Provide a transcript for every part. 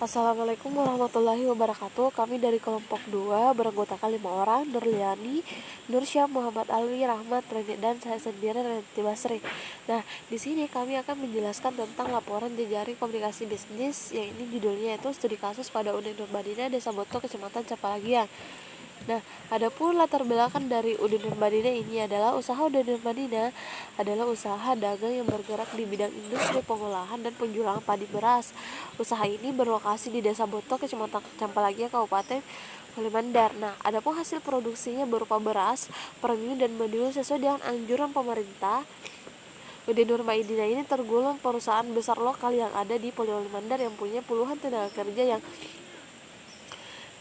Assalamualaikum warahmatullahi wabarakatuh. Kami dari kelompok 2 beranggotakan 5 orang, Nurliani, Nursyah, Muhammad Alwi, Rahmat, Reni, dan saya sendiri Renti Basri. Nah, di sini kami akan menjelaskan tentang laporan jejaring komunikasi bisnis, yang ini judulnya itu studi kasus pada Udin Nurmadina, Desa Boto, Kecamatan Capalagian. Nah, adapun latar belakang dari Udin Nurmadina ini adalah usaha Udin Nurmadina adalah usaha dagang yang bergerak di bidang industri pengolahan dan penjualan padi beras. Usaha ini berlokasi di Desa Boto, Kecamatan Campalagian, Kabupaten Kalimantan. Nah, adapun hasil produksinya berupa beras, premium dan medium sesuai dengan anjuran pemerintah. Udin Nurmadina ini tergolong perusahaan besar lokal yang ada di Pulau Kalimantan yang punya puluhan tenaga kerja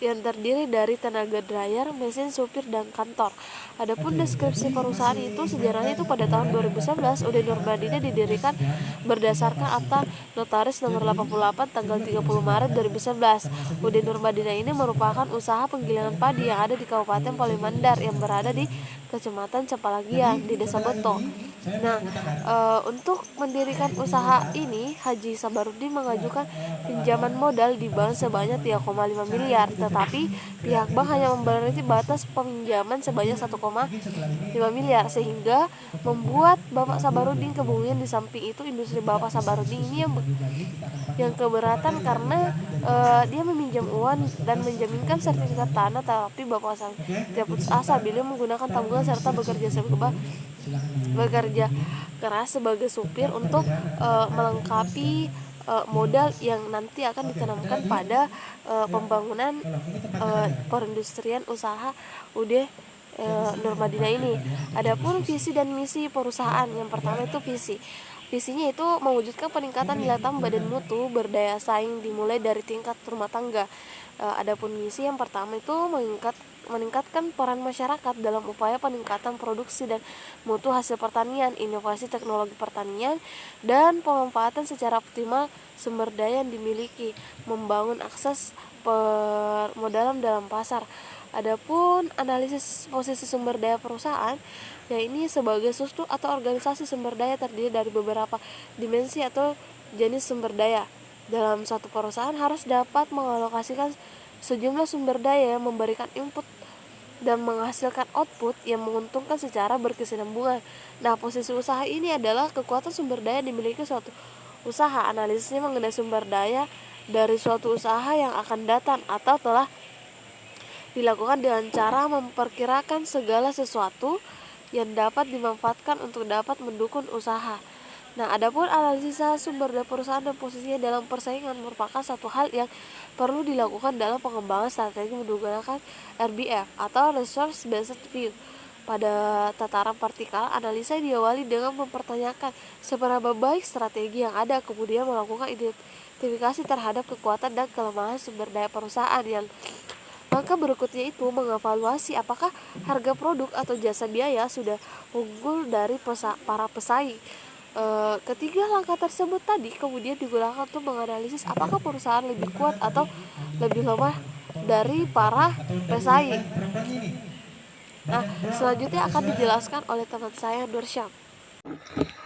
yang terdiri dari tenaga dryer, mesin, supir, dan kantor. Adapun deskripsi perusahaan itu, sejarahnya itu pada tahun 2011 Udin Nurmadina didirikan berdasarkan Akta Notaris nomor 88 tanggal 30 Maret 2011. Udin Nurmadina ini merupakan usaha penggilingan padi yang ada di Kabupaten Polimandar yang berada di Kecamatan Capalagian di Desa Boto. Nah, untuk mendirikan usaha ini, Haji Sabarudin mengajukan pinjaman modal di bank sebanyak 3,5 miliar, tetapi pihak bank hanya memberi batas peminjaman sebanyak 1,5 miliar, sehingga membuat Bapak Sabarudin kebingungan. Di samping itu, industri Bapak Sabarudin ini yang keberatan karena dia meminjam uang dan menjaminkan sertifikat tanah, tapi Bapak Sabarudin tidak putus asa. Beliau menggunakan tabungan serta bekerja keras sebagai supir untuk melengkapi modal yang nanti akan ditanamkan pada pembangunan perindustrian usaha UD Nurmadina ini. Adapun visi dan misi perusahaan, yang pertama itu visinya itu mewujudkan peningkatan nilai tambah dan mutu berdaya saing dimulai dari tingkat rumah tangga. Adapun misi yang pertama itu meningkatkan peran masyarakat dalam upaya peningkatan produksi dan mutu hasil pertanian, inovasi teknologi pertanian, dan pemanfaatan secara optimal sumber daya yang dimiliki, membangun akses permodalan dalam pasar. Adapun analisis posisi sumber daya perusahaan, ya ini sebagai struktur atau organisasi sumber daya terdiri dari beberapa dimensi atau jenis sumber daya. Dalam suatu perusahaan harus dapat mengalokasikan sejumlah sumber daya yang memberikan input dan menghasilkan output yang menguntungkan secara berkesinambungan. Nah, posisi usaha ini adalah kekuatan sumber daya dimiliki suatu usaha. Analisisnya mengenai sumber daya dari suatu usaha yang akan datang atau telah dilakukan dengan cara memperkirakan segala sesuatu yang dapat dimanfaatkan untuk dapat mendukung usaha. Nah, adapun analisa sumber daya perusahaan dan posisinya dalam persaingan merupakan satu hal yang perlu dilakukan dalam pengembangan strategi menggunakan RBF atau Resource Based View. Pada tataran vertikal, analisa diawali dengan mempertanyakan seberapa baik strategi yang ada, kemudian melakukan identifikasi terhadap kekuatan dan kelemahan sumber daya perusahaan. Langkah berikutnya itu mengevaluasi apakah harga produk atau jasa biaya sudah unggul dari para pesaing. Ketiga langkah tersebut tadi kemudian digunakan untuk menganalisis apakah perusahaan lebih kuat atau lebih lemah dari para pesaing. Nah, selanjutnya akan dijelaskan oleh teman saya, Nursyah.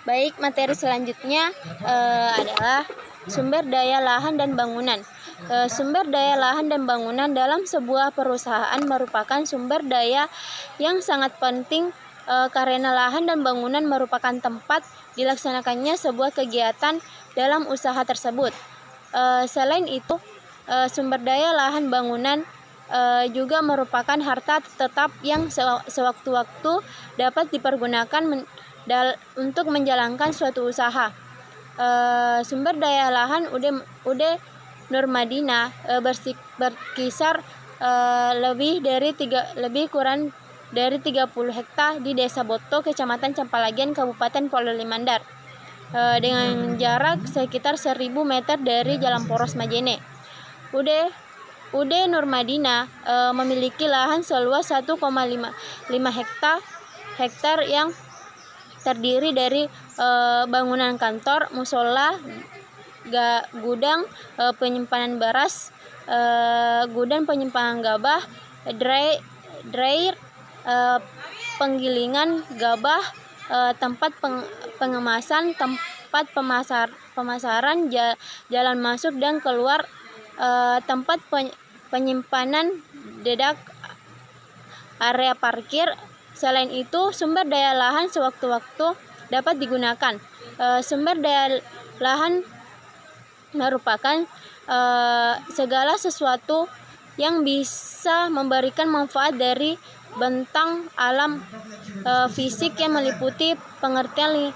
Baik, materi selanjutnya adalah sumber daya lahan dan bangunan. Sumber daya lahan dan bangunan dalam sebuah perusahaan merupakan sumber daya yang sangat penting karena lahan dan bangunan merupakan tempat dilaksanakannya sebuah kegiatan dalam usaha tersebut. Selain itu, sumber daya lahan bangunan juga merupakan harta tetap yang sewaktu-waktu dapat dipergunakan untuk menjalankan suatu usaha. Sumber daya lahan UD Nurmadina berkisar lebih kurang dari 30 hektar di Desa Boto, Kecamatan Campalagian, Kabupaten Polimandar, dengan jarak sekitar 1000 meter dari Jalan Poros Majene. UD Nurmadina memiliki lahan seluas 1,5 hektar yang terdiri dari bangunan kantor, musola, gudang penyimpanan beras, gudang penyimpanan gabah, dryer, penggilingan gabah, tempat pengemasan, tempat pemasaran, jalan masuk dan keluar tempat penyimpanan dedak area parkir. Selain itu, sumber daya lahan sewaktu-waktu dapat digunakan. Sumber daya lahan merupakan segala sesuatu yang bisa memberikan manfaat dari bentang alam fisik yang meliputi pengertian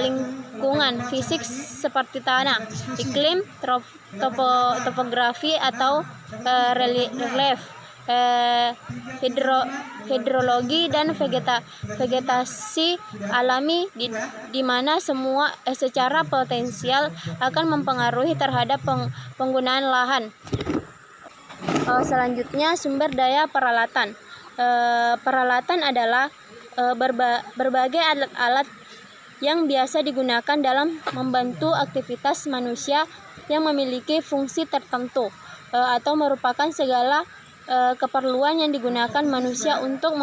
lingkungan fisik seperti tanah, iklim, topografi atau relief, hidrologi dan vegetasi alami di mana semua secara potensial akan mempengaruhi terhadap penggunaan lahan. Selanjutnya, sumber daya peralatan. Peralatan adalah berbagai alat-alat yang biasa digunakan dalam membantu aktivitas manusia yang memiliki fungsi tertentu atau merupakan segala keperluan yang digunakan manusia untuk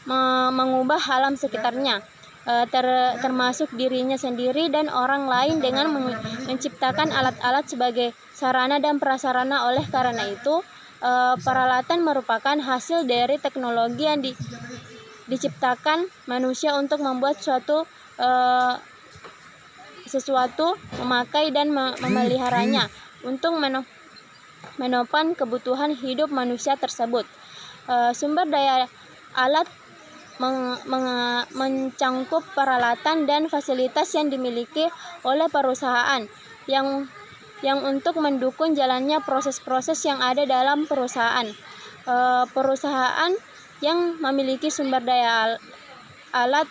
mengubah alam sekitarnya, termasuk dirinya sendiri dan orang lain dengan menciptakan alat-alat sebagai sarana dan prasarana. Oleh karena itu, peralatan merupakan hasil dari teknologi yang diciptakan manusia untuk membuat sesuatu, memakai dan memeliharanya untuk menopang kebutuhan hidup manusia tersebut. Sumber daya alat mencangkup peralatan dan fasilitas yang dimiliki oleh perusahaan yang untuk mendukung jalannya proses-proses yang ada dalam perusahaan. Perusahaan yang memiliki sumber daya alat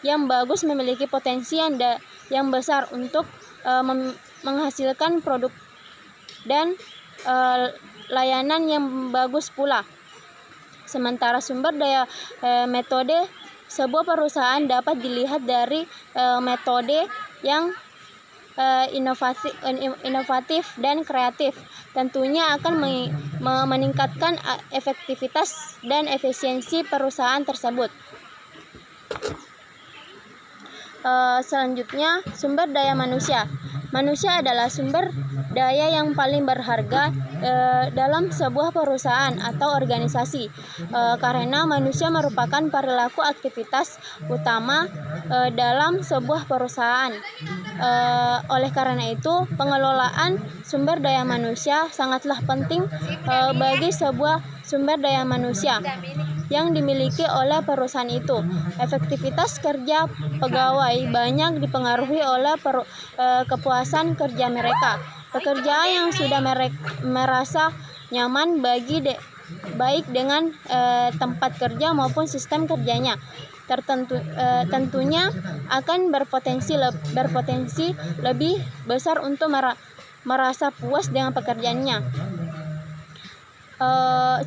yang bagus memiliki potensi yang besar untuk menghasilkan produk dan layanan yang bagus pula. Sementara sumber daya metode sebuah perusahaan dapat dilihat dari metode yang inovatif dan kreatif, tentunya akan meningkatkan efektivitas dan efisiensi perusahaan tersebut. Selanjutnya, sumber daya manusia. Manusia adalah sumber daya yang paling berharga dalam sebuah perusahaan atau organisasi, karena manusia merupakan perilaku aktivitas utama dalam sebuah perusahaan. Oleh karena itu, pengelolaan sumber daya manusia sangatlah penting bagi sebuah sumber daya manusia yang dimiliki oleh perusahaan itu. Efektivitas kerja pegawai banyak dipengaruhi oleh kepuasan kerja mereka. Pekerja yang sudah merasa nyaman baik dengan tempat kerja maupun sistem kerjanya, tentunya akan berpotensi lebih besar untuk merasa puas dengan pekerjaannya.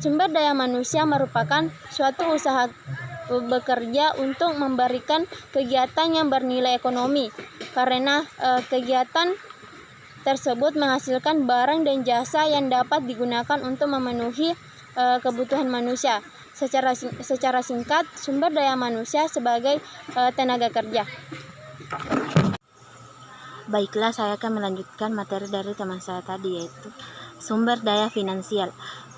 Sumber daya manusia merupakan suatu usaha bekerja untuk memberikan kegiatan yang bernilai ekonomi, karena kegiatan tersebut menghasilkan barang dan jasa yang dapat digunakan untuk memenuhi kebutuhan manusia. Secara singkat, sumber daya manusia sebagai tenaga kerja. Baiklah, saya akan melanjutkan materi dari teman saya tadi, yaitu sumber daya finansial.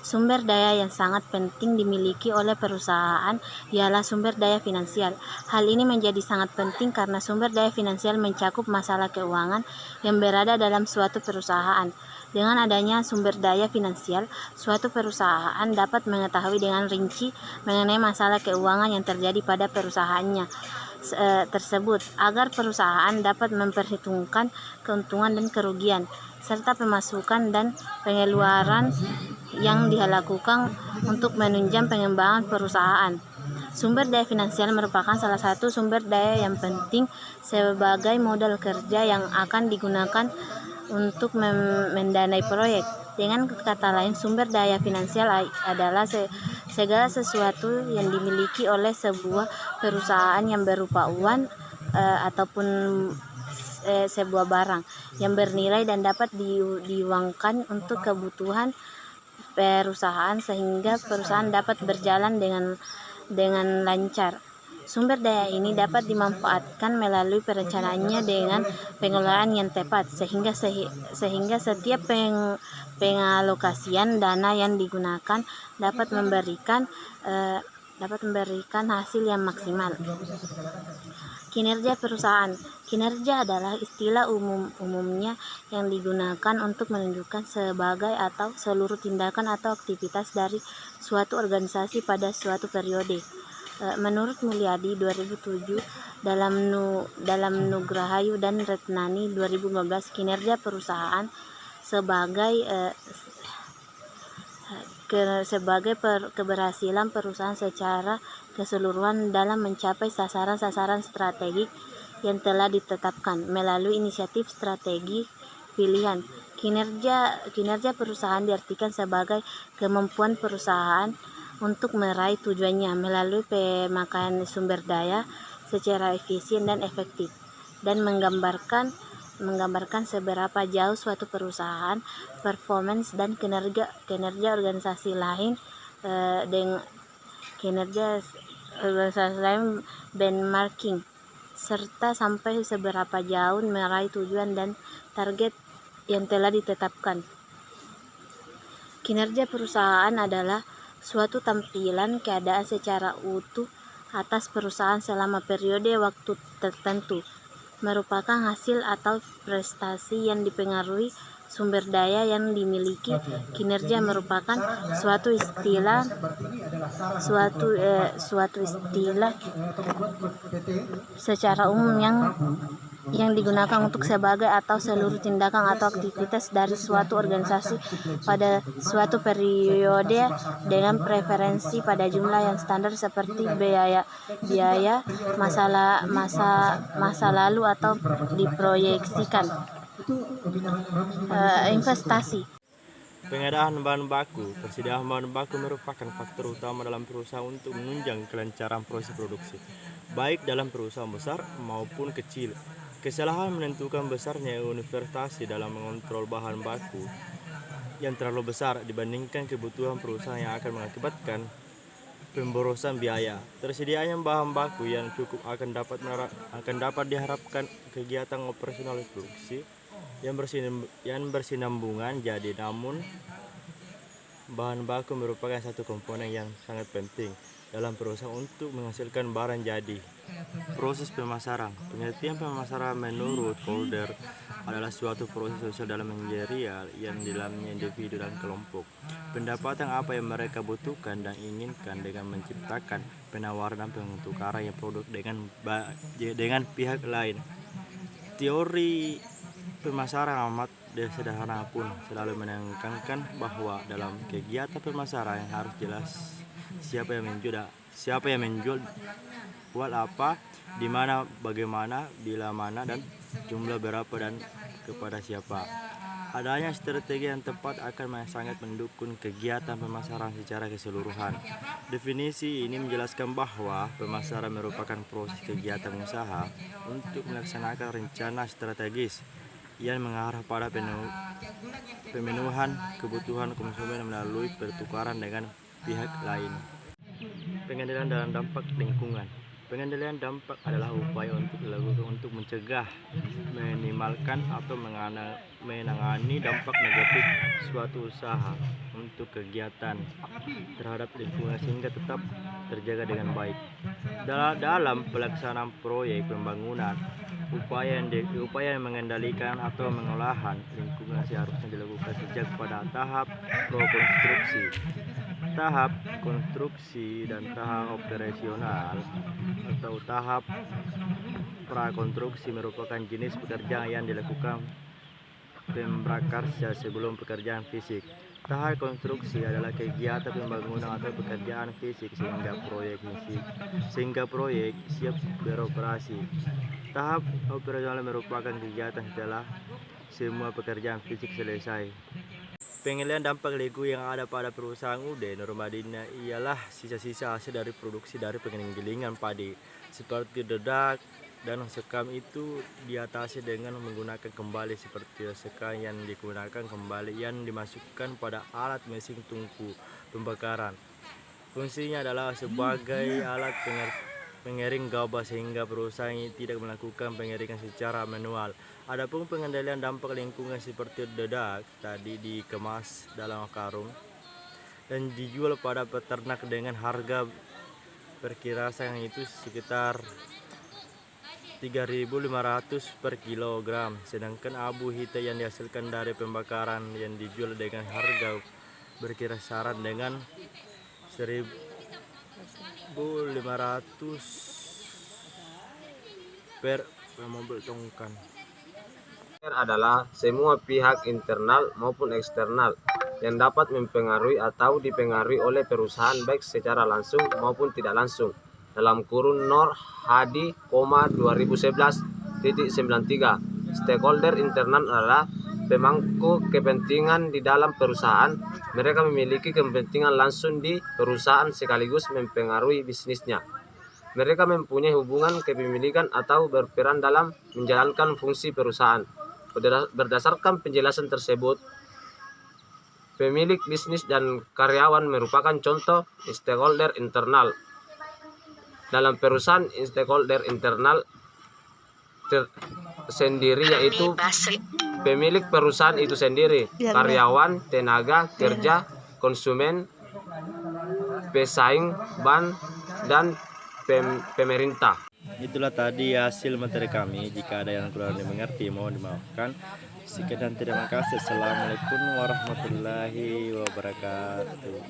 Sumber daya yang sangat penting dimiliki oleh perusahaan ialah sumber daya finansial. Hal ini menjadi sangat penting karena sumber daya finansial mencakup masalah keuangan yang berada dalam suatu perusahaan. Dengan adanya sumber daya finansial, suatu perusahaan dapat mengetahui dengan rinci mengenai masalah keuangan yang terjadi pada perusahaannya tersebut, agar perusahaan dapat memperhitungkan keuntungan dan kerugian, serta pemasukan dan pengeluaran yang dilakukan untuk menunjang pengembangan perusahaan. Sumber daya finansial merupakan salah satu sumber daya yang penting sebagai modal kerja yang akan digunakan untuk mendanai proyek. Dengan kata lain, sumber daya finansial adalah segala sesuatu yang dimiliki oleh sebuah perusahaan yang berupa uang ataupun sebuah barang yang bernilai dan dapat diuangkan untuk kebutuhan perusahaan sehingga perusahaan dapat berjalan dengan lancar. Sumber daya ini dapat dimanfaatkan melalui perencanaannya dengan pengelolaan yang tepat, sehingga setiap pengalokasian dana yang digunakan dapat memberikan hasil yang maksimal. Kinerja perusahaan. Kinerja adalah istilah umumnya yang digunakan untuk menunjukkan sebagai atau seluruh tindakan atau aktivitas dari suatu organisasi pada suatu periode. Menurut Mulyadi 2007 dalam Nugrahayu dan Retnani 2015, kinerja perusahaan sebagai keberhasilan perusahaan secara keseluruhan dalam mencapai sasaran-sasaran strategik yang telah ditetapkan melalui inisiatif strategi pilihan. Kinerja perusahaan diartikan sebagai kemampuan perusahaan untuk meraih tujuannya melalui pemakaian sumber daya secara efisien dan efektif, dan menggambarkan seberapa jauh suatu perusahaan, performance dan kinerja organisasi lain dengan kinerja organisasi lain benchmarking, serta sampai seberapa jauh meraih tujuan dan target yang telah ditetapkan. Kinerja perusahaan adalah suatu tampilan keadaan secara utuh atas perusahaan selama periode waktu tertentu, merupakan hasil atau prestasi yang dipengaruhi sumber daya yang dimiliki. Kinerja merupakan suatu istilah secara umum yang digunakan untuk sebagai atau seluruh tindakan atau aktivitas dari suatu organisasi pada suatu periode dengan preferensi pada jumlah yang standar seperti biaya masa lalu atau diproyeksikan. Investasi. Pengadaan bahan baku. Persediaan bahan baku merupakan faktor utama dalam perusahaan untuk menunjang kelancaran proses produksi, baik dalam perusahaan besar maupun kecil. Kesalahan menentukan besarnya investasi dalam mengontrol bahan baku yang terlalu besar dibandingkan kebutuhan perusahaan yang akan mengakibatkan pemborosan biaya. Tersedianya bahan baku yang cukup akan dapat diharapkan kegiatan operasional produksi yang bersinambungan jadi, namun bahan baku merupakan satu komponen yang sangat penting dalam perusahaan untuk menghasilkan barang jadi. Proses pemasaran. Pengertian pemasaran menurut Holder adalah suatu proses sosial dalam manajerial yang di dalamnya individu dan kelompok pendapatan apa yang mereka butuhkan dan inginkan dengan menciptakan penawaran dan pertukaran yang produk dengan pihak lain. Teori pemasaran amat sederhana pun selalu menekankan bahwa dalam kegiatan pemasaran yang harus jelas siapa yang menjual, buat apa, di mana, bagaimana, bila mana, dan jumlah berapa dan kepada siapa. Adanya strategi yang tepat akan sangat mendukung kegiatan pemasaran secara keseluruhan. Definisi ini menjelaskan bahwa pemasaran merupakan proses kegiatan usaha untuk melaksanakan rencana strategis yang mengarah pada pemenuhan kebutuhan konsumen melalui pertukaran dengan pihak lain. Pengendalian dalam dampak lingkungan. Pengendalian dampak adalah upaya untuk dilakukan untuk mencegah, meminimalkan atau menangani dampak negatif suatu usaha untuk kegiatan terhadap lingkungan sehingga tetap terjaga dengan baik. Dalam pelaksanaan proyek pembangunan, upaya yang mengendalikan atau pengolahan lingkungan seharusnya dilakukan sejak pada tahap tahap konstruksi dan tahap operasional. Atau tahap prakonstruksi merupakan jenis pekerjaan yang dilakukan pemprakarya sebelum pekerjaan fisik. Tahap konstruksi adalah kegiatan pembangunan atau pekerjaan fisik sehingga proyek siap beroperasi. Tahap operasional merupakan kegiatan setelah semua pekerjaan fisik selesai. Penilaian dampak lingkungan yang ada pada perusahaan UD Nurmadina ialah sisa-sisa hasil dari produksi dari penggilingan padi seperti dedak dan sekam itu diatasi dengan menggunakan kembali seperti sekam yang digunakan kembali yang dimasukkan pada alat mesin tungku pembakaran. Fungsinya adalah sebagai alat mengering gabah sehingga perusahaan ini tidak melakukan pengeringan secara manual. Adapun pengendalian dampak lingkungan seperti dedak tadi dikemas dalam karung dan dijual pada peternak dengan harga perkiraan itu sekitar 3.500 per kilogram, sedangkan abu hitam yang dihasilkan dari pembakaran yang dijual dengan harga berkisar dengan 1.500 per mobil tongkan. Adalah semua pihak internal maupun eksternal yang dapat mempengaruhi atau dipengaruhi oleh perusahaan baik secara langsung maupun tidak langsung. Dalam kurun Nur Hadi, 2011.93. Stakeholder internal adalah pemangku kepentingan di dalam perusahaan. Mereka memiliki kepentingan langsung di perusahaan sekaligus mempengaruhi bisnisnya. Mereka mempunyai hubungan kepemilikan atau berperan dalam menjalankan fungsi perusahaan. Berdasarkan penjelasan tersebut, pemilik bisnis dan karyawan merupakan contoh stakeholder internal. Dalam perusahaan, stakeholder internal sendiri yaitu pemilik perusahaan itu sendiri, karyawan, tenaga kerja, konsumen, pesaing, ban, dan pemerintah. Itulah tadi hasil materi kami. Jika ada yang kurang dimengerti mohon dimaafkan. Sekian dan terima kasih. Assalamualaikum warahmatullahi wabarakatuh.